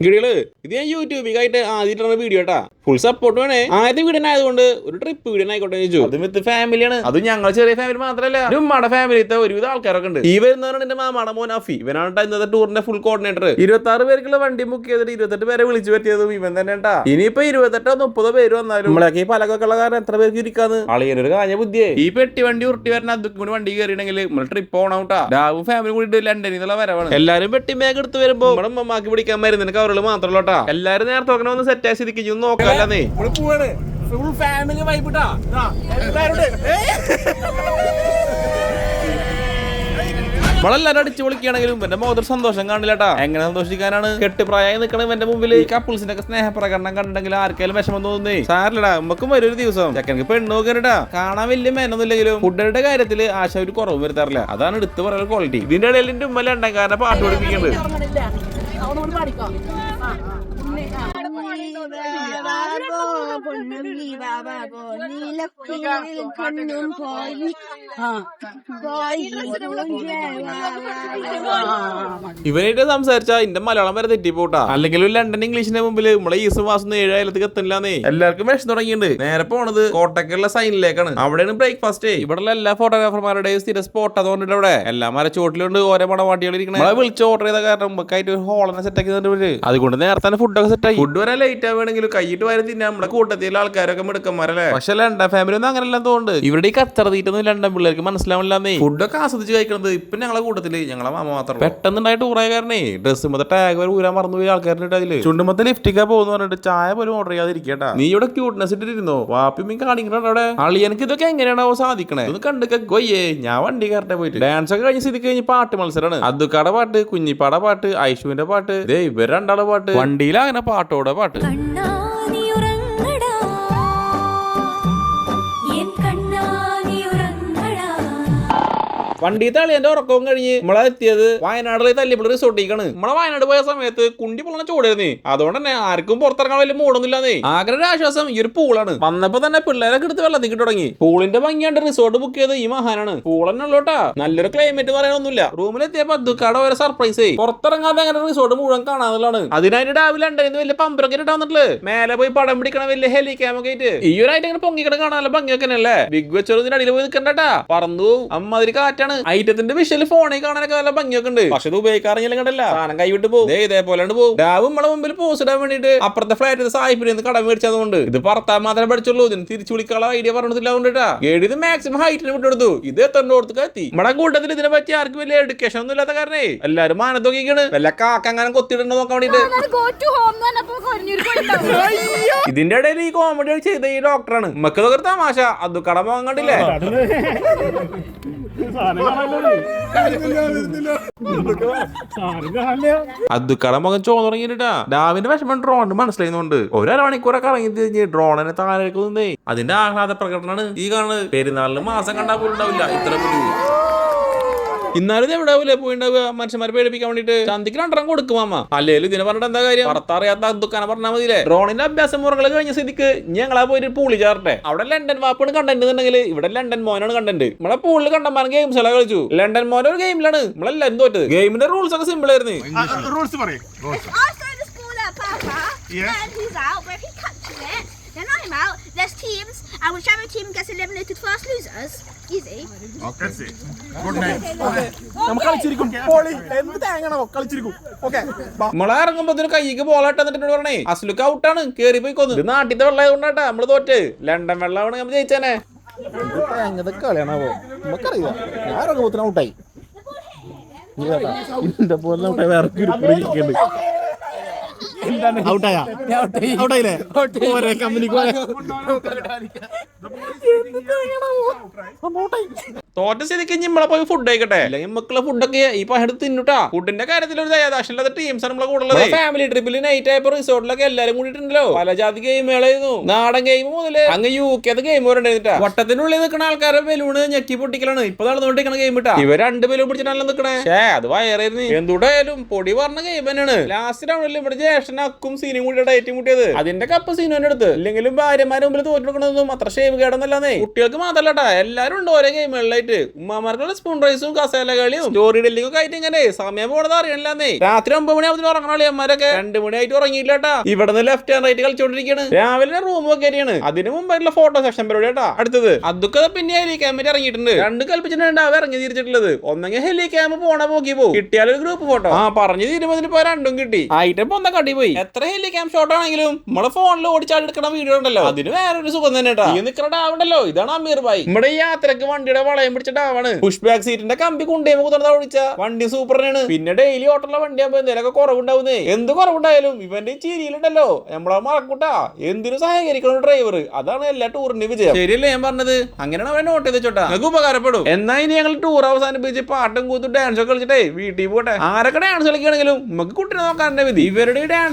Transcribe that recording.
ഗിടികള് ഇത് ഞാൻ യൂട്യൂബിലായിട്ട് ആദ്യമായിട്ടാണ് വീഡിയോ കേട്ടാ. ഫുൾ സപ്പോർട്ട് വേണേ. ആദ്യത്തെ വീഡിയോ ആയതുകൊണ്ട് ഒരു ട്രിപ്പ് വീഡിയോ ആയിക്കോട്ടെ ചോദിച്ചു. അത് വിത്ത് ഫാമിലിയാണ്. അത് ഞങ്ങൾ ചെറിയ ഫാമിലി മാത്രമല്ല, ഉമ്മയുടെ ഫാമിലിത്തെ ഒരുവിധ ആൾക്കാരൊക്കെ ഉണ്ട്. ഈ വരുന്നവരാണ് എന്റെ മാമാടെ മോൻ അഫി. ഇവനാണ് ഇന്നത്തെ ടൂറിന്റെ ഫുൾ കോർഡിനേറ്റർ. 26 പേർക്കുള്ള വണ്ടി ബുക്ക് ചെയ്തിട്ട് 28 പേരെ വിളിച്ചു പറ്റിയതും ഇവൻ തന്നെ കേട്ടാ. ഇനിയിപ്പോ 28 30 പേര് വന്നാലും നമ്മളൊക്കെ ഈ പലകൊക്കെ ഉള്ള കാരണം എത്ര പേർക്ക് ഇരിക്കാന്ന് അളിയനൊരു കാഞ്ഞ ബുദ്ധിയെ. ഈ പെട്ടി വണ്ടി ഉരുട്ടി വരുന്ന അതും കൂടി വണ്ടി കയറിയിട്ടെങ്കിൽ നമ്മൾ ട്രിപ്പ് പോകണോട്ടാ. രാവും ഫാമിലി കൂടി ലണ്ടനിൽ നിന്നുള്ള വരവാണ്. എല്ലാരും പെട്ടി ബാഗ് എടുത്ത് വരുമ്പോ നമ്മുടെ ഉമ്മമാക്കി പിടിക്കാൻ മരുന്നിന് കവറുകൾ മാത്രമല്ലോട്ടാ. എല്ലാരും നേരത്തെ ഒന്ന് സെറ്റ് ആയി സ്ഥിതിക്ക് നോക്കാല്ലേ. Full family വൈബിട്ടാ. നമ്മളെല്ലാരും അടിച്ചു പൊളിക്കുകയാണെങ്കിലും എന്റെ മുഖത്തൊരു സന്തോഷം കാണില്ലട്ടാ. എങ്ങനെ സന്തോഷിക്കാനാണ്? കെട്ടുപ്രായം നിൽക്കണം എന്റെ മുമ്പിൽ. ഈ കപ്പിൾസിന്റെ ഒക്കെ സ്നേഹപ്രകടനം കണ്ടെങ്കിൽ ആർക്കാലും വിഷമം തോന്നുന്നേ. സാറില്ലടാ, നമുക്കും വരും ഒരു ദിവസം. ചെക്കനക്ക് പെണ്ണ് നോക്കാനിട്ടാ. കാണാൻ വലിയ മേനൊന്നുമില്ലെങ്കിലും ഫുഡുകളുടെ കാര്യത്തിൽ ആശ ഒരു കുറവ് വരുത്താറില്ല. അതാണ് എടുത്ത് പറയുന്ന ക്വാളിറ്റി. ഇതിന്റെ ഇടയിൽ എന്റെ ഉമ്മ ലണ്ടൻകാരനെ പാട്ട് പഠിപ്പിക്കുന്നുണ്ട്. ഇവനായിട്ട് സംസാരിച്ചാ എന്റെ മലയാളം വരെ തെറ്റിപ്പോട്ടാ. അല്ലെങ്കിൽ ലണ്ടൻ ഇംഗ്ലീഷിന്റെ മുമ്പിൽ നമ്മളെ ഈ മാസം 7 അയലത്തേക്ക് എത്തില്ലാന്നേ. എല്ലാവർക്കും വിഷം തുടങ്ങിയിട്ടുണ്ട്. നേരെ പോണത് കോട്ടക്കുള്ള സൈനിലേക്കാണ്. അവിടെയാണ് ബ്രേക്ക്ഫാസ്റ്റ്. ഇവിടെ എല്ലാ ഫോട്ടോഗ്രാഫർമാരുടെയും സ്ഥിര സ്പോട്ട് അതുകൊണ്ടിട്ട് അവിടെ എല്ലാ മരച്ചോട്ടിലുണ്ട് ഓരോ മണവാട്ടികൾ ഇരിക്കണം. നമ്മളെ വിളിച്ച് ഓർഡർ ചെയ്ത കാരണം നമുക്കായിട്ട് ഒരു ഹോളനെ സെറ്റ് ആക്കി തന്നിട്ട് അതുകൊണ്ട് നേരത്തെ ഫുഡൊക്കെ സെറ്റ് ആയി. ഫുഡ് വരെ ലേറ്റ് ആവുകയാണെങ്കിലും കൈയിട്ട് വരെ തിന്നാൻ നമ്മുടെ കൂട്ടത്തിലെ ആൾക്കാരൊക്കെ മിടുക്കന്മാരല്ലേ. പക്ഷെ ലണ്ടൻ ഫാമിലി ഒന്നും അങ്ങനെയല്ല തോന്നുന്നുണ്ട്. ഇവിടെ ഈ കച്ചറ തീറ്റൊന്നും ലണ്ടൻ പിള്ളേർക്ക് മനസ്സിലാവില്ലാന്നേ. ഫുഡൊക്കെ ആസ്വദിച്ച് കഴിക്കുന്നത് ഇപ്പൊ ഞങ്ങളെ കൂട്ടത്തില് ഞങ്ങളെ മാമ മാത്രം. പെട്ടെന്നുണ്ടായി ടൂറായ കാരണേ ഡ്രസ്സ് മൊത്തം ടാഗ് വരെ ഊരാൻ മറന്നുപോയി ആൾക്കാരുടെ അതില്. ചുണ്ടുമത്തെ ലിഫ്റ്റിക്കാ പോകുന്ന പറഞ്ഞിട്ട് ചായ പോലും ഓർഡർ ചെയ്യാതിരിക്കട്ടാ. നീ ഇവിടെ ക്യൂട്ട്നെസ് ഇട്ടിരുന്നോ? വാപ്പി കാണിക്കണോ അവിടെ? അളിയനക്ക് ഇതൊക്കെ എങ്ങനെയാണോ സാധിക്കണേ? ഒന്ന് കണ്ടൊക്കെ കൊയ്യേ. ഞാൻ വണ്ടി കയറട്ടെ പോയിട്ട് ഡാൻസ് ഒക്കെ കഴിഞ്ഞ് സ്ഥിതിക്ക് കഴിഞ്ഞ് പാട്ട് മത്സരമാണ്. അതുക്കാടെ പാട്ട്, കുഞ്ഞിപ്പാടെ പാട്ട്, ഐഷുവിന്റെ പാട്ട്, ഇവർ രണ്ടാളെ പാട്ട്, വണ്ടിയിൽ അങ്ങനെ പാട്ടോടെ പാട്ട്. വണ്ടി തളിയന്റെ ഉറക്കവും കഴിഞ്ഞ് നമ്മളെ എത്തിയത് വയനാട്ടിലെ തല്ലിപ്പുള്ള റിസോർട്ടിലേക്കാണ്. നമ്മളെ വയനാട് പോയ സമയത്ത് കുണ്ടി പൊള്ളണ ചൂടായിരുന്നേ. അതുകൊണ്ട് തന്നെ ആർക്കും പുറത്തിറങ്ങാൻ വലിയ മൂടൊന്നുമില്ലാന്നേ. ആഗ്രഹ ഒരു ആശ്വാസം ഈ ഒരു പൂളാണ്. വന്നപ്പോ തന്നെ പിള്ളേരൊക്കെ എടുത്ത് വെള്ളത്തിൽ തുടങ്ങി. പൂളിന്റെ ഭംഗിയാണ്ട് റിസോർട്ട് ബുക്ക് ചെയ്ത് ഈ മഹാനാണ്. പൂൾ തന്നെ ഉള്ളോട്ടാ. നല്ലൊരു ക്ലൈമറ്റ് പറയാനൊന്നുമില്ല. റൂമിലെത്തിയപ്പോ അതുക്കാടെ ഒരു സർപ്രൈസ്. പുറത്തിറങ്ങാതെ അങ്ങനെ റിസോർട്ട് മുഴുവൻ കാണാന്നുള്ളതാണ്. അതിനായിട്ട് രാവിലെ ഉണ്ടായിരുന്നു വലിയ പമ്പറൊക്കെ ഇട്ടാന്നിട്ട് മേലെ പോയി പടം പിടിക്കണം വലിയ ഹെലിക്യാം ഒക്കെ ആയിട്ട്. ഈ ഒരു ആയിട്ട് ഇങ്ങനെ പൊങ്ങിക്കിട കാണാനുള്ള ഭംഗിയൊക്കെ അല്ലേ. ബിഗ് വെച്ചതിന്റെ അടിയിൽ പോയി നിൽക്കണ്ടാ. പറന്നു അമ്മാതിരി കാറ്റാണ്. ഐറ്റത്തിന്റെ വിഷയിൽ ഫോണിൽ കാണാനൊക്കെ നല്ല ഭംഗിയൊക്കെ ഉണ്ട്. പക്ഷെ ഇത് ഉപയോഗിക്കാറില്ല കണ്ടല്ല. സാധനം കൈവിട്ട് പോകും. ഇതേപോലെ പോകും. രാവും നമ്മളെ മുമ്പിൽ പോസ്റ്റ് ഇടാൻ വേണ്ടിട്ട് അപ്പുറത്തെ ഫ്ലാറ്റ് സായിപ്പിൽ കടം മേടിച്ചതുകൊണ്ട് ഇത് പറത്താൻ മാത്രമേ പഠിച്ചുള്ളൂ. ഇതിന് തിരിച്ചു വിളിക്കാനുള്ള ഐഡിയ പറഞ്ഞില്ല. കൊണ്ടിട്ടാ ഇത് മാക്സിമം ഹൈറ്റിന് വിട്ടെടുത്തു. ഇത് എത്തേണ്ടോടത്ത് എത്തി. നമ്മുടെ കൂട്ടത്തിൽ ഇതിനെ പറ്റി ആർക്കും വലിയ എഡ്യൂക്കേഷൻ ഒന്നും ഇല്ലാത്ത കാരണേ എല്ലാരും മാനത്തോക്കിയാണ്. വല്ല കാക്കങ്ങനെ കൊത്തിയിടണ്ടോ നോക്കാൻ വേണ്ടിട്ട്. ഇതിന്റെ ഇടയിൽ ഈ കോമഡി ചെയ്ത ഈ ഡോക്ടറാണ്. നമുക്ക് തമാശ അത് കടം വാങ്ങണ്ടില്ലേ. അത് കടമകൻ ചോന്ന് തുടങ്ങിട്ടാ. രാവിലെ വിഷമം ഡ്രോണിന് മനസ്സിലായിരുന്നുണ്ട്. ഒരമണിക്കൂറൊക്കെ ഇറങ്ങി തിരിഞ്ഞ് ഡ്രോണിനെ താഴേക്ക് നിന്നേ. അതിന്റെ ആഹ്ലാദ പ്രകടനമാണ് ഈ കാണുന്നത്. പെരുന്നാളിന് മാസം കണ്ടാൽ പോലും ഉണ്ടാവില്ല ഇത്ര പുതിയ. ഇന്നാലും എവിടെ പോയിണ്ടാവുക മനുഷ്യന്മാരെ പേടിപ്പിക്കാൻ വേണ്ടിട്ട്. ചന്തിക്ക് 2 കൊടുക്കും മാമ. അല്ലെങ്കിൽ ഇതിനെ പറഞ്ഞിട്ട് എന്താ കാര്യം? പുറത്തറിയാത്ത ദുഃഖാനെ പറഞ്ഞാൽ മതിയില്ലേ. ഡ്രോണിന്റെ അഭ്യാസ മുറകൾ കഴിഞ്ഞ സ്ഥിതിക്ക് ഞങ്ങളാ പോയിട്ട് പൂളി ചേർട്ടെ. അവിടെ ലണ്ടൻ വാപ്പാണ് കണ്ടന്റ് എന്നുണ്ടെങ്കിൽ ഇവിടെ ലണ്ടൻ മോനാണ് കണ്ടന്റ്. നമ്മളെ പൂളിൽ കണ്ടമാൻ ഗെയിംസ് എല്ലാം കളിച്ചു. ലണ്ടൻ മോനെ ഒരു ഗെയിമിലാണ് നമ്മളെല്ലാരും തോറ്റത്. ഗെയിമിന്റെ റൂൾസ് ഒക്കെ സിമ്പിൾ ആയിരുന്നു. Then I'm out. There's teams, and whichever team gets eliminated first loses. Easy. Okay. Good night. നമ്മളെ ഇറങ്ങുമ്പോ കൈക്ക് ബോളാട്ടെന്നിട്ട് പറഞ്ഞേ അസ്ലുക്ക് ഔട്ടാണ്. കേറി പോയി കൊന്നു. ഇത് നാട്ടിത്തെ വെള്ളം കൊണ്ടാട്ടാ നമ്മള് തോറ്റ്. ലണ്ടൻ വെള്ളമാണ് നമ്മൾ ജയിച്ചേനെ. കളിയാണാവോ നമുക്കറിയാം. ഞാൻ ഇറങ്ങുമ്പോ ഔട്ടായി. ഇതിന്റെ പോലെ ഔട്ടായി വേറെ തോറ്റ സ്ഥിതിക്ക് നമ്മളെ പോയി ഫുഡ് കഴിക്കട്ടെ. അല്ലെങ്കിൽ മക്കളെ ഫുഡൊക്കെ ഈ പഹെടുത്ത് തിന്നുട്ടാ. ഫുഡിന്റെ കാര്യത്തിൽ ഒരു ദയാദാക്ഷണില്ലാത്ത ടീംസ് നമ്മളെ കൂടുതൽ. ഫാമിലി ട്രിപ്പിൽ നൈറ്റ് ആയപ്പോ റിസോർട്ടിലൊക്കെ എല്ലാരും കൂടിയിട്ടുണ്ടല്ലോ. പല ജാതി ഗെയിമുകളായിരുന്നു. നാടൻ ഗെയിം മുതല് അങ്ങ് UK ഗെയിം വരണ്ടായിരുന്നിട്ടാ. വട്ടത്തിനുള്ളിൽ നിൽക്കുന്ന ആൾക്കാരെ ബലൂണ് ഞെക്കി പൊട്ടിക്കലാണ് ഇപ്പൊ നടന്നുകൊണ്ടിരിക്കണ ഗെയിം ഇട്ടാ. ഇവ 2 ബലൂൺ പിടിച്ചിട്ടാണല്ലോ നിൽക്കണേ. അത് വയറായിരുന്നു. എന്തുടായാലും പൊടി പറഞ്ഞ ഗെയിം തന്നെയാണ്. ലാസ്റ്റ് റൗണ്ടിൽ ഇവിടെ ജ്യേഷ്ഠ ലാസ്റ്റ് നക്കും സീനും കൂടി ഡയറ്റ് മുട്ടിയത്. അതിന്റെ കപ്പ് സീനുവിന്റെ അടുത്ത്. ഇല്ലെങ്കിലും ഭാര്യമാരുടെ മുമ്പിൽ തോറ്റെടുക്കണതൊന്നും അത്ര ഷേവ് കേടന്നല്ലാന്നേ. കുട്ടികൾക്ക് മാത്രല്ലട്ടാ, എല്ലാരും ഉണ്ട് ഓരോ ഗെയിമുകളിലായിട്ട്. ഉമ്മാമാർക്കുള്ള സ്പൂൺ റൈസും കസേല കളിയും സ്റ്റോറി ഡെല്ലിങ്ങും ഒക്കെ ആയിട്ട് ഇങ്ങനെ സമയം പോണത് അറിയണില്ലാന്നേ. രാത്രി 9 മണിയാവുമ്പോൾ ഉറങ്ങണ അളിയന്മാരൊക്കെ 2 മണിയായിട്ട് ഉറങ്ങിയില്ലാട്ടാ. ഇവിടുന്ന് ലെഫ്റ്റ് ആൻഡ് റൈറ്റ് കളിച്ചോണ്ടിരിക്കുകയാണ്. രാവിലെ റൂം ഒക്കെ കയറിയാണ്. അതിന് മുമ്പായിട്ടുള്ള ഫോട്ടോ സെക്ഷൻ പരിപാടി കേട്ടാ. അടുത്തത് അതൊക്കെ പിന്നെ ഹെലി ക്യാമറ ഇറങ്ങിയിട്ടുണ്ട്. 2 കൽപ്പിച്ചിട്ടുണ്ട് അവ ഇറങ്ങി തിരിച്ചിട്ടുള്ളത്. ഒന്നെങ്കിൽ ഹെലി ക്യാമ പോണ പോക്കി പോകും, കിട്ടിയാലൊരു ഗ്രൂപ്പ് ഫോട്ടോ. പറഞ്ഞു തീരുമാനത്തിന് പോയി 2ഉം കിട്ടി. ആയിട്ട് ഒന്ന കട്ടി പോയി. എത്ര ഹെലി ക്യാം ഷോട്ട് ആണെങ്കിലും നമ്മളെ ഫോണിൽ ഓടിച്ചാടെടുക്കണ വീഡിയോ ഉണ്ടല്ലോ, അതിന് വേറൊരു സുഖം തന്നെ കേട്ടാ. ഈ നിൽക്കുന്ന ഡാവുണ്ടല്ലോ, ഇതാണ് അമീർ ഭായി. നമ്മുടെ ഈ യാത്രക്ക് വണ്ടിയുടെ വളയം പിടിച്ച ഡാവാണ്. പുഷ് ബാക്ക് സീറ്റിന്റെ കമ്പി കുണ്ടേമ കുതിർന്ന ഓടിച്ച വണ്ടി സൂപ്പറിനാണ്. പിന്നെ ഡെയിലി ഓട്ടുള്ള വണ്ടിയാകുമ്പോ എന്തെങ്കിലുമൊക്കെ കുറവുണ്ടാവുന്നേ. എന്ത് കുറവുണ്ടായാലും ഇവന്റെ ചിരിയിലുണ്ടല്ലോ നമ്മളെ മറക്കൂട്ടാ. എന്തിനു സഹകരിക്കണം ഡ്രൈവർ, അതാണ് എല്ലാ ടൂറിന്റെ വിജയം. ശരിയല്ലേ ഞാൻ പറഞ്ഞത്? അങ്ങനെയാണ് അവൻ നോട്ട് ചെയ്ത് വെച്ചോട്ടാ, നിങ്ങൾക്ക് ഉപകാരപ്പെടും. എന്നാ ഇനി ഞങ്ങൾ ടൂർ അവസാനിപ്പിച്ച് പാട്ടും കൂത്തും ഡാൻസ് ഒക്കെ കളിച്ചിട്ടേ വീട്ടിൽ പോട്ടെ. ആരൊക്കെ ഡാൻസ് കളിക്കുകയാണെങ്കിലും നമുക്ക് കുട്ടിനെ നോക്കാൻ വിധി. ഇവരുടെ ഡാൻസ്